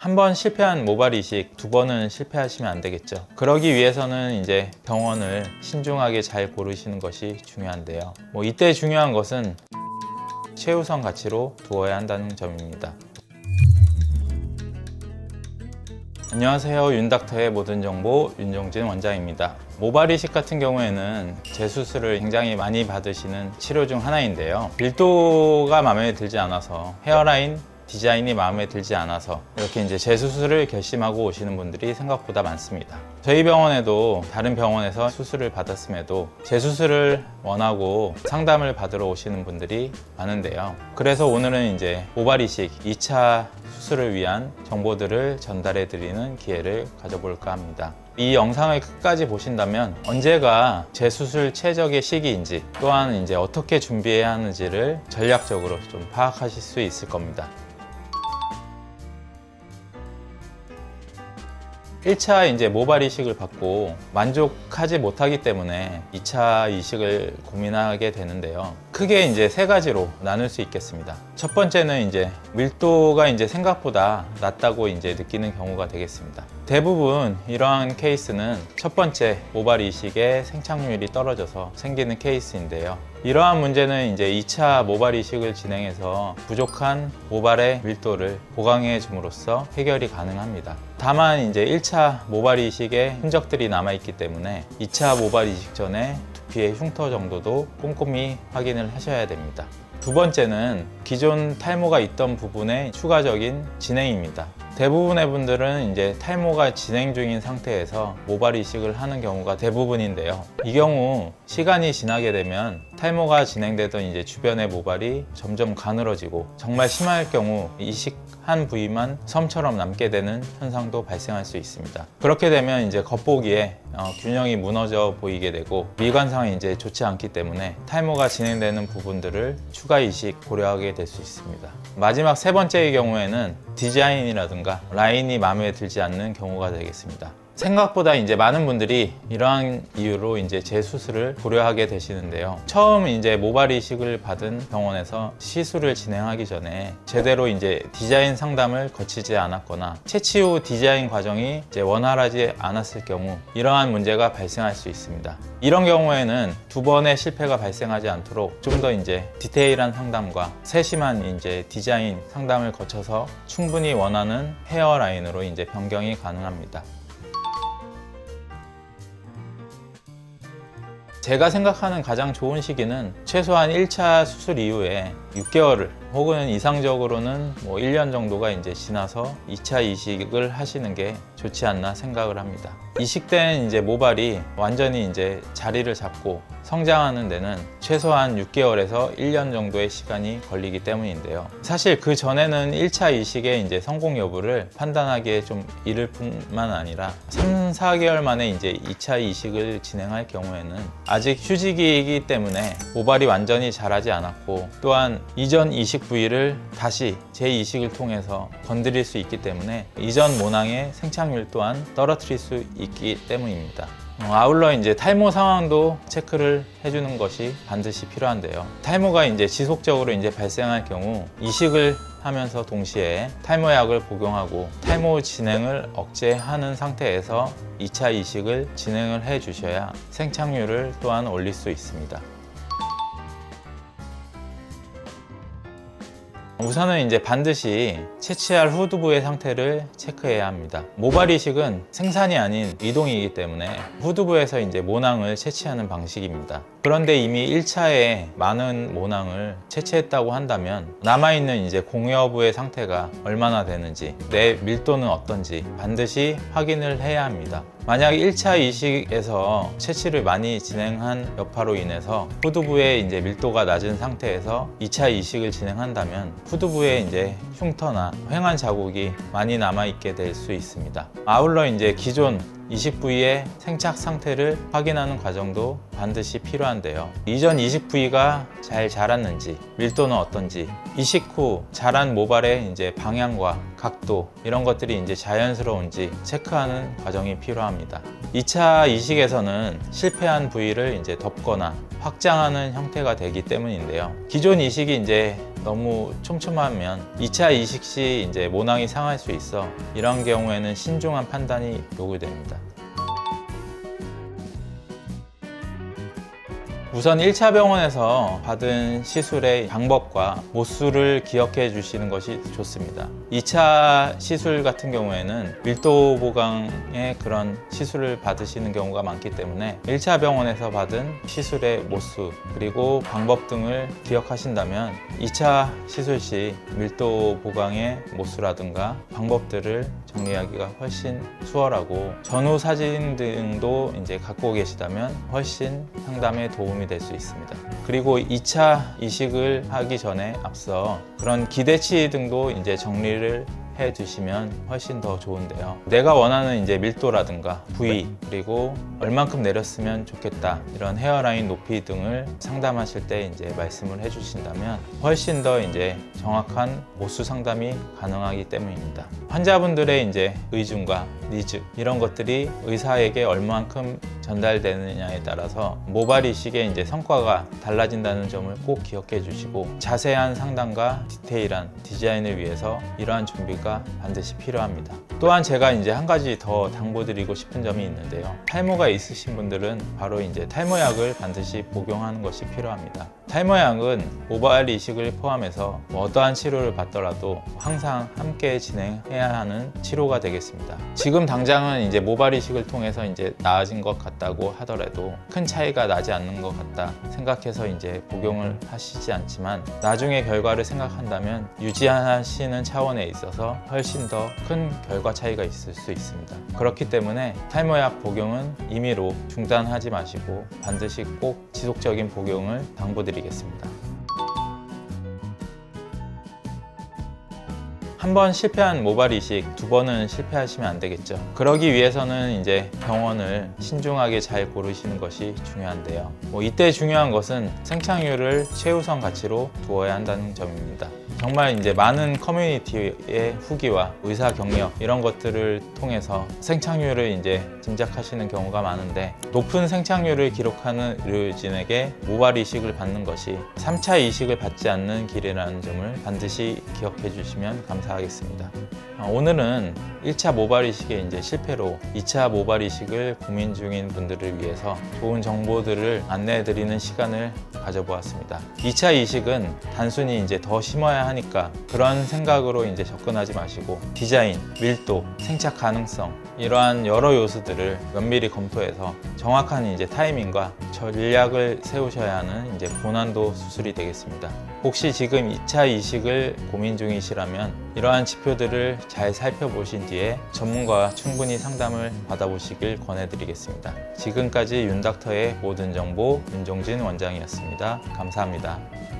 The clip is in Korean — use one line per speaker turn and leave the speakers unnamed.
한 번 실패한 모발 이식, 두 번은 실패하시면 안 되겠죠. 그러기 위해서는 이제 병원을 신중하게 잘 고르시는 것이 중요한데요. 이때 중요한 것은 최우선 가치로 두어야 한다는 점입니다. 안녕하세요. 윤닥터의 모든 정보 윤종진 원장입니다. 모발 이식 같은 경우에는 재수술을 굉장히 많이 받으시는 치료 중 하나인데요. 밀도가 마음에 들지 않아서, 헤어라인 디자인이 마음에 들지 않아서 이렇게 이제 재수술을 결심하고 오시는 분들이 생각보다 많습니다. 저희 병원에도 다른 병원에서 수술을 받았음에도 재수술을 원하고 상담을 받으러 오시는 분들이 많은데요. 그래서 오늘은 이제 모발 이식 2차 수술을 위한 정보들을 전달해 드리는 기회를 가져볼까 합니다. 이 영상을 끝까지 보신다면 언제가 재수술 최적의 시기인지, 또한 이제 어떻게 준비해야 하는지를 전략적으로 좀 파악하실 수 있을 겁니다. 1차 이제 모발 이식을 받고 만족하지 못하기 때문에 2차 이식을 고민하게 되는데요. 크게 이제 세 가지로 나눌 수 있겠습니다. 첫 번째는 이제 밀도가 이제 생각보다 낮다고 이제 느끼는 경우가 되겠습니다. 대부분 이러한 케이스는 첫 번째 모발 이식의 생착률이 떨어져서 생기는 케이스인데요. 이러한 문제는 이제 2차 모발 이식을 진행해서 부족한 모발의 밀도를 보강해 줌으로써 해결이 가능합니다. 다만 이제 1차 모발 이식의 흔적들이 남아있기 때문에 2차 모발 이식 전에 두피의 흉터 정도도 꼼꼼히 확인을 하셔야 됩니다. 두 번째는 기존 탈모가 있던 부분의 추가적인 진행입니다. 대부분의 분들은 이제 탈모가 진행 중인 상태에서 모발 이식을 하는 경우가 대부분인데요. 이 경우 시간이 지나게 되면 탈모가 진행되던 이제 주변의 모발이 점점 가늘어지고, 정말 심할 경우 이식한 부위만 섬처럼 남게 되는 현상도 발생할 수 있습니다. 그렇게 되면 이제 겉보기에 균형이 무너져 보이게 되고 미관상이 이제 좋지 않기 때문에 탈모가 진행되는 부분들을 추가 이식 고려하게 될 수 있습니다. 마지막 세 번째의 경우에는 디자인이라든가 라인이 마음에 들지 않는 경우가 되겠습니다. 생각보다 이제 많은 분들이 이러한 이유로 이제 재수술을 고려하게 되시는데요. 처음 이제 모발 이식을 받은 병원에서 시술을 진행하기 전에 제대로 이제 디자인 상담을 거치지 않았거나 채취 후 디자인 과정이 이제 원활하지 않았을 경우 이러한 문제가 발생할 수 있습니다. 이런 경우에는 두 번의 실패가 발생하지 않도록 좀 더 이제 디테일한 상담과 세심한 이제 디자인 상담을 거쳐서 충분히 원하는 헤어라인으로 이제 변경이 가능합니다. 제가 생각하는 가장 좋은 시기는 최소한 1차 수술 이후에 6개월을 혹은 이상적으로는 1년 정도가 이제 지나서 2차 이식을 하시는 게 좋지 않나 생각을 합니다. 이식된 이제 모발이 완전히 이제 자리를 잡고 성장하는 데는 최소한 6개월에서 1년 정도의 시간이 걸리기 때문인데요. 사실 그 전에는 1차 이식의 이제 성공 여부를 판단하기에 좀 이를 뿐만 아니라 3, 4개월 만에 이제 2차 이식을 진행할 경우에는 아직 휴지기이기 때문에 모발이 완전히 자라지 않았고, 또한 이전 이식 부위를 다시 재이식을 통해서 건드릴 수 있기 때문에 이전 모낭의 생착률 또한 떨어뜨릴 수 있기 때문입니다. 아울러 이제 탈모 상황도 체크를 해주는 것이 반드시 필요한데요. 탈모가 이제 지속적으로 이제 발생할 경우 이식을 하면서 동시에 탈모약을 복용하고 탈모 진행을 억제하는 상태에서 2차 이식을 진행을 해 주셔야 생착률을 또한 올릴 수 있습니다. 우선은 이제 반드시 채취할 후두부의 상태를 체크해야 합니다. 모발 이식은 생산이 아닌 이동이기 때문에 후두부에서 이제 모낭을 채취하는 방식입니다. 그런데 이미 1차에 많은 모낭을 채취했다고 한다면 남아있는 이제 공여부의 상태가 얼마나 되는지, 내 밀도는 어떤지 반드시 확인을 해야 합니다. 만약 1차 이식에서 채취를 많이 진행한 여파로 인해서 후두부의 이제 밀도가 낮은 상태에서 2차 이식을 진행한다면 후두부에 이제 흉터나 횡한 자국이 많이 남아있게 될 수 있습니다. 아울러 이제 기존 이식 부위의 생착 상태를 확인하는 과정도 반드시 필요한데요. 이전 이식 부위가 잘 자랐는지, 밀도는 어떤지, 이식 후 자란 모발의 이제 방향과 각도, 이런 것들이 이제 자연스러운지 체크하는 과정이 필요합니다. 2차 이식에서는 실패한 부위를 이제 덮거나 확장하는 형태가 되기 때문인데요. 기존 이식이 이제 너무 촘촘하면 2차 이식 시 이제 모낭이 상할 수 있어 이런 경우에는 신중한 판단이 요구됩니다. 우선 1차 병원에서 받은 시술의 방법과 모수를 기억해 주시는 것이 좋습니다. 2차 시술 같은 경우에는 밀도 보강의 그런 시술을 받으시는 경우가 많기 때문에 1차 병원에서 받은 시술의 모수 그리고 방법 등을 기억하신다면 2차 시술 시 밀도 보강의 모수라든가 방법들을 정리하기가 훨씬 수월하고 전후 사진 등도 이제 갖고 계시다면 훨씬 상담에 도움이 될 수 있습니다. 그리고 2차 이식을 하기 전에 앞서 그런 기대치 등도 이제 정리를 해 두시면 훨씬 더 좋은데요. 내가 원하는 이제 밀도라든가 부위 그리고 얼만큼 내렸으면 좋겠다 이런 헤어라인 높이 등을 상담하실 때 이제 말씀을 해 주신다면 훨씬 더 이제 정확한 모수 상담이 가능하기 때문입니다. 환자분들의 이제 의중과 니즈 이런 것들이 의사에게 얼만큼 전달되느냐에 따라서 모발 이식의 이제 성과가 달라진다는 점을 꼭 기억해 주시고 자세한 상담과 디테일한 디자인을 위해서 이러한 준비가 반드시 필요합니다. 또한 제가 이제 한 가지 더 당부드리고 싶은 점이 있는데요. 탈모가 있으신 분들은 바로 이제 탈모약을 반드시 복용하는 것이 필요합니다. 탈모약은 모발 이식을 포함해서 어떠한 치료를 받더라도 항상 함께 진행해야 하는 치료가 되겠습니다. 지금 당장은 이제 모발 이식을 통해서 이제 나아진 것 같다고 하더라도 큰 차이가 나지 않는 것 같다 생각해서 이제 복용을 하시지 않지만 나중에 결과를 생각한다면 유지하시는 차원에 있어서 훨씬 더 큰 결과 차이가 있을 수 있습니다. 그렇기 때문에 탈모약 복용은 임의로 중단하지 마시고 반드시 꼭 지속적인 복용을 당부드리겠습니다. 한 번 실패한 모발 이식 두 번은 실패하시면 안 되겠죠. 그러기 위해서는 이제 병원을 신중하게 잘 고르시는 것이 중요한데요. 이때 중요한 것은 생착률을 최우선 가치로 두어야 한다는 점입니다. 정말 이제 많은 커뮤니티의 후기와 의사 경력 이런 것들을 통해서 생착률을 이제 짐작하시는 경우가 많은데 높은 생착률을 기록하는 의료진에게 모발 이식을 받는 것이 3차 이식을 받지 않는 길이라는 점을 반드시 기억해 주시면 감사하겠습니다. 오늘은 1차 모발 이식의 이제 실패로 2차 모발 이식을 고민 중인 분들을 위해서 좋은 정보들을 안내해 드리는 시간을 가져보았습니다. 2차 이식은 단순히 이제 더 심어야 하니까 그런 생각으로 이제 접근하지 마시고 디자인, 밀도, 생착 가능성 이러한 여러 요소들을 면밀히 검토해서 정확한 이제 타이밍과 전략을 세우셔야 하는 이제 고난도 수술이 되겠습니다. 혹시 지금 2차 이식을 고민 중이시라면 이러한 지표들을 잘 살펴보신 뒤에 전문가와 충분히 상담을 받아보시길 권해드리겠습니다. 지금까지 윤닥터의 모든 정보 윤종진 원장이었습니다. 감사합니다.